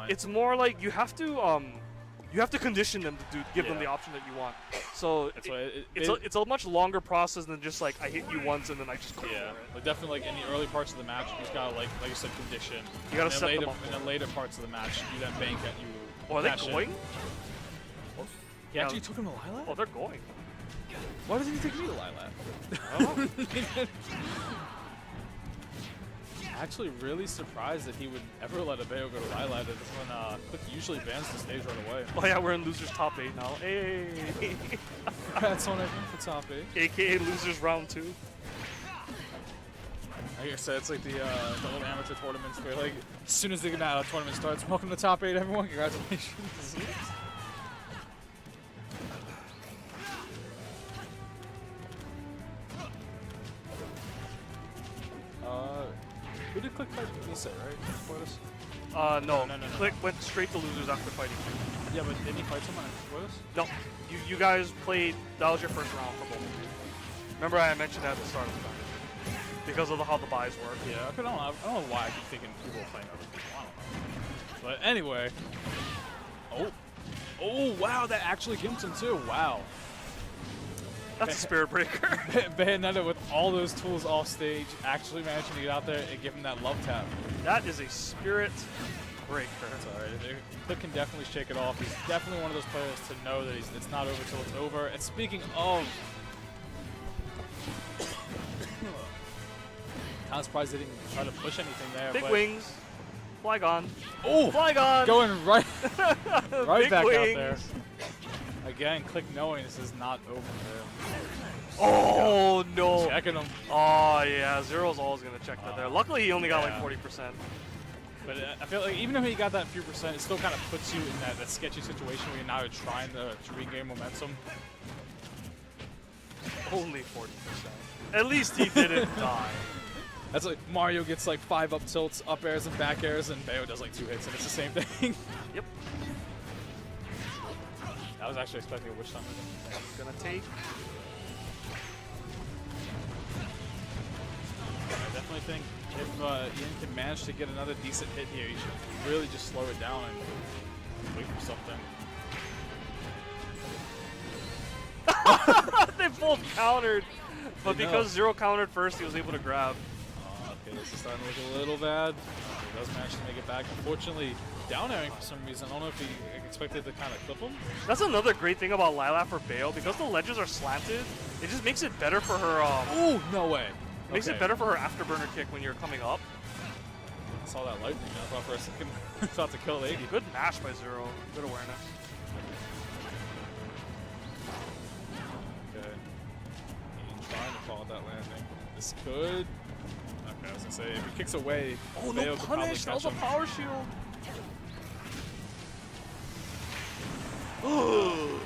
fine. It's more like you have to condition them to give them the option that you want. So it's a much longer process than just like I hit you once and then I just go for it. Like definitely like in the early parts of the match, you just gotta like you said, condition. You gotta set them up. In the later parts of the match, you then bank at you. Oh, are they going? He actually took him to Lilac? Oh, they're going. Why doesn't he take me to Lilac? Oh. Actually really surprised that he would ever let a Bayo go to Lilac. That's when Click usually bans the stage right away. Oh yeah, we're in losers top 8 now. Hey! Congrats on everyone for top 8. AKA losers round 2. Like I said, it's like the old amateur tournaments where like as soon as the tournament starts, welcome to top 8 everyone, congratulations. Who did Click fight? Nisa, right? Before this? No. Click went straight to losers after fighting you. Yeah, but didn't he fight someone before this? No. You guys played, that was your first round for both. Remember I mentioned that at the start of the time. Because of how the buys work. Yeah, I don't know why I keep thinking people are playing other people. I don't know. But anyway. Oh, wow, that actually gimped him too. Wow. That's a spirit breaker. Bayonetta with all those tools off stage, actually managing to get out there and give him that love tap. That is a spirit breaker. That's alright. Click can definitely shake it off. He's definitely one of those players to know that it's not over till it's over. And speaking of, kind of surprised they didn't try to push anything there. Big wings. Flygon. Oh! Flygon! Going right, right back wings. out there. Again, Click knowing this is not over there. Oh, no. Checking him. Oh, yeah. Zero's always going to check that there. Luckily, he only got like 40%. But I feel like even if he got that few percent, it still kind of puts you in that sketchy situation where you're now trying to regain momentum. Only 40%. At least he didn't die. That's like Mario gets like 5 up tilts, up airs, and back airs, and Bayo does like 2 hits, and it's the same thing. Yep. I was actually expecting a Witch Thunder. Gonna take. I definitely think if Ian can manage to get another decent hit here, he should really just slow it down and wait for something. They both countered, but because Zero countered first, he was able to grab. Okay, this is starting to look a little bad. He does manage to make it back. Unfortunately, down airing for some reason. I don't know if he expected to kind of clip him. That's another great thing about Lilac for Bayo. Because the ledges are slanted, it just makes it better for her. Oh, no way. It makes it better for her afterburner kick when you're coming up. I saw that lightning. I thought for a second I thought to kill Lady. Good mash by Zero. Good awareness. Okay. He's trying to follow that landing. This could. Okay, I was gonna say if he kicks away. Oh, no punish! That was a power shield. Oh,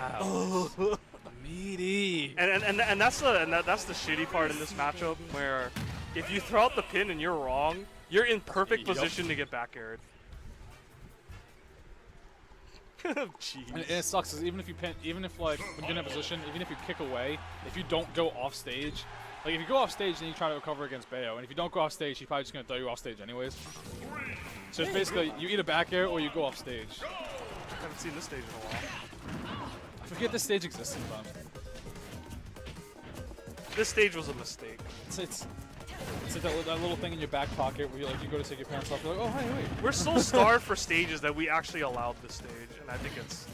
wow. Meaty. And that's the shitty part in this matchup where if you throw out the pin and you're wrong, you're in perfect position to get back aired. Jeez. And it sucks because even if like when you're in a position, even if you kick away, if you don't go off stage, like if you go off stage then you try to recover against Bayo, and if you don't go off stage, he's probably just gonna throw you off stage anyways. So it's basically you eat a back air or you go off stage. I haven't seen this stage in a while. I forget this stage exists sometimes. This stage was a mistake. It's like that little thing in your back pocket where you go to take your pants off, you're like, oh, hey, wait. We're so starved for stages that we actually allowed this stage, and I think it's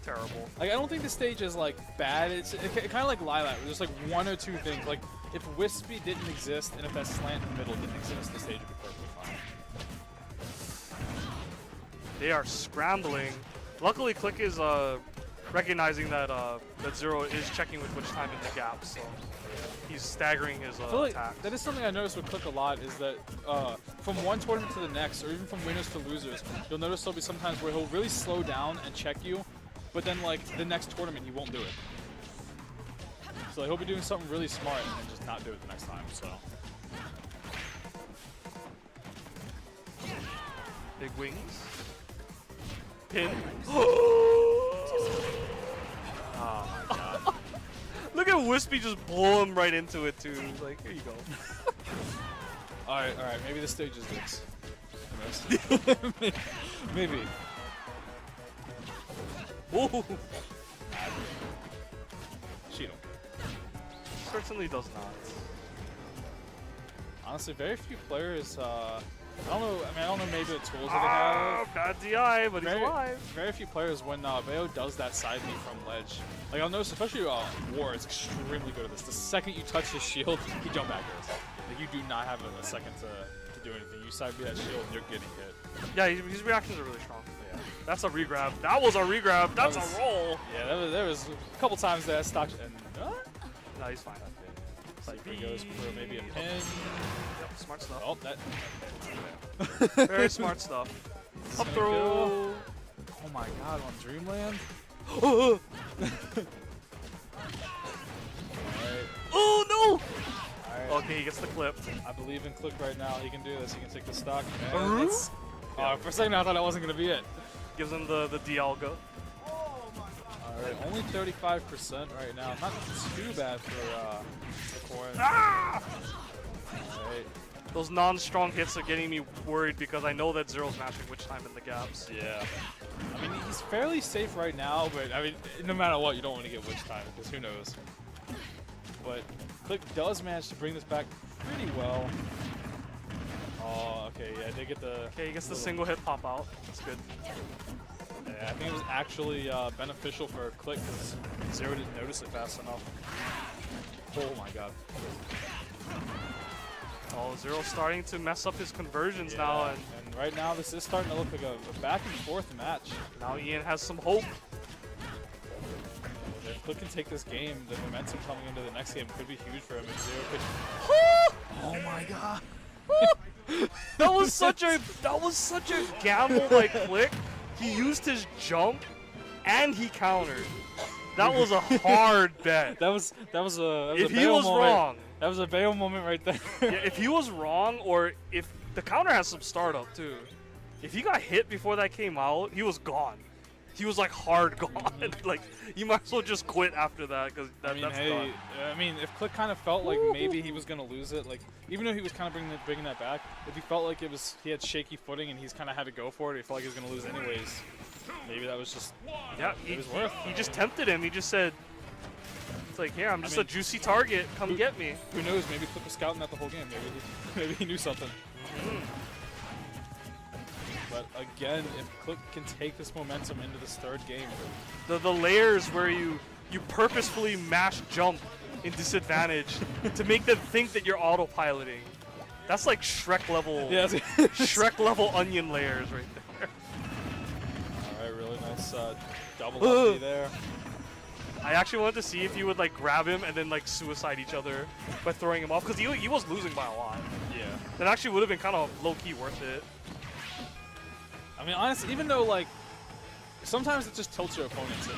terrible. Like, I don't think the stage is, like, bad. It's kind of like Lilac. There's, like, 1 or 2 things. Like, if Wispy didn't exist and if that slant in the middle didn't exist, the stage would be perfectly fine. They are scrambling. Luckily, Click is recognizing that that Zero is checking with which time in the gap, so he's staggering his attacks. That is something I noticed with Click a lot, is that from one tournament to the next, or even from winners to losers, you'll notice there'll be some times where he'll really slow down and check you, but then like the next tournament he won't do it. So like, he'll be doing something really smart and then just not do it the next time. So big wings. Pin. oh my god. Look at Wispy just blow him right into it too. Like, here you go. Alright, maybe this stage is this. Maybe. Ooh. Cheat him. Certainly does not. Honestly, very few players. I don't know. I mean, I don't know. Maybe the tools that they have. Bad DI, but he's alive. Very few players when Bayo does that side knee from ledge. Like I'll notice, especially War is extremely good at this. The second you touch his shield, he jump back airs. Like you do not have a second to do anything. You side B that shield, and you're getting hit. Yeah, his reactions are really strong. Yeah. That's a regrab. That was a regrab. That's a roll. Yeah, there was a couple times that stock and. No, he's fine. Like he goes for maybe a pin. Yep, smart stuff. Oh, that. Very smart stuff. Up throw. Oh my God, on Dreamland. Oh no! Right. Okay, he gets the clip. I believe in Click right now. He can do this. He can take the stock. For a second, I thought that wasn't gonna be it. Gives him the DL go. Alright, only 35% right now. Not too bad for Corn. Ah! Alright. Those non-strong hits are getting me worried because I know that Xer's mashing which time in the gaps. Yeah. I mean, he's fairly safe right now, but I mean, no matter what, you don't want to get which time because who knows. But Click does manage to bring this back pretty well. Oh, okay, yeah, they get the. Okay, he gets the single hit pop out. That's good. Yeah, I think it was actually beneficial for Click because Xer didn't notice it fast enough. Oh my God. Oh, Xer's starting to mess up his conversions now. And right now, this is starting to look like a back and forth match. Now Ian has some hope. If Click can take this game, the momentum coming into the next game could be huge for him. And Xer could. Oh my God. That was such a gamble by Click. He used his jump and he countered. That was a hard bet. That was if he was wrong. That was a Bayo moment right there. Yeah, if he was wrong, or if the counter has some startup too. If he got hit before that came out, he was gone. He was like hard gone. Like you might as well just quit after that because that's done. I mean, if Click kind of felt like maybe he was gonna lose it, like even though he was kind of bringing that back, if he felt like he had shaky footing and he's kind of had to go for it, he felt like he was gonna lose anyways. Maybe that was just it was worth. He just tempted him. He just said, "It's like, here, I'm just a juicy target. Come get me." Who knows? Maybe Click was scouting that the whole game. Maybe he knew something. But again, if Click can take this momentum into this third game, the layers where you purposefully mash jump in disadvantage to make them think that you're autopiloting. That's like Shrek level. Yeah, Shrek level onion layers right there. All right, really nice double up there. I actually wanted to see if you would like grab him and then like suicide each other by throwing him off because he was losing by a lot. Yeah. That actually would have been kind of low key worth it. I mean, honestly, even though like sometimes it just tilts your opponents.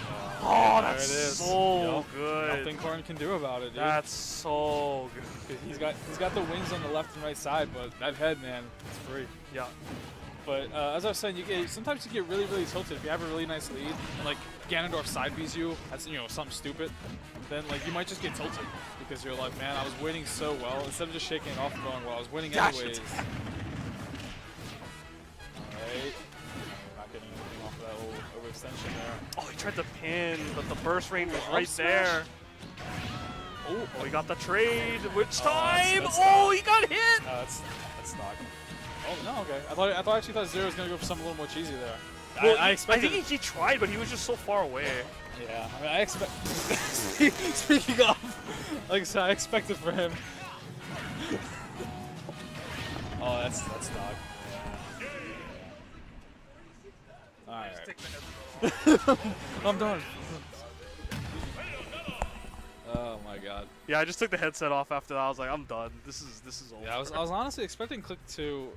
Oh, that's so good. Nothing Corn can do about it, dude. That's so good. He's got the wings on the left and right side, but that head, man, it's free. Yeah. But as I was saying, sometimes you get really, really tilted if you have a really nice lead, and like Ganondorf side Bs you. That's something stupid. Then like you might just get tilted because you're like, man, I was winning so well. Instead of just shaking it off and going, well, I was winning anyways. Alright. Not getting anything off of that little overextension there. Oh, he tried to pin, but the burst range was right there. Oh, he got the trade. Which time? Oh, he got hit. That's stock. Oh no, okay. I actually thought Xer was gonna go for something a little more cheesy there. Well, I expected. I think he tried, but he was just so far away. Yeah, I mean, I expect. Speaking of, like I said, I expected for him. Oh, that's dog. Yeah. All right. I'm done. Oh my God. Yeah, I just took the headset off after that. I was like, I'm done. This is over. Yeah, I was honestly expecting Click to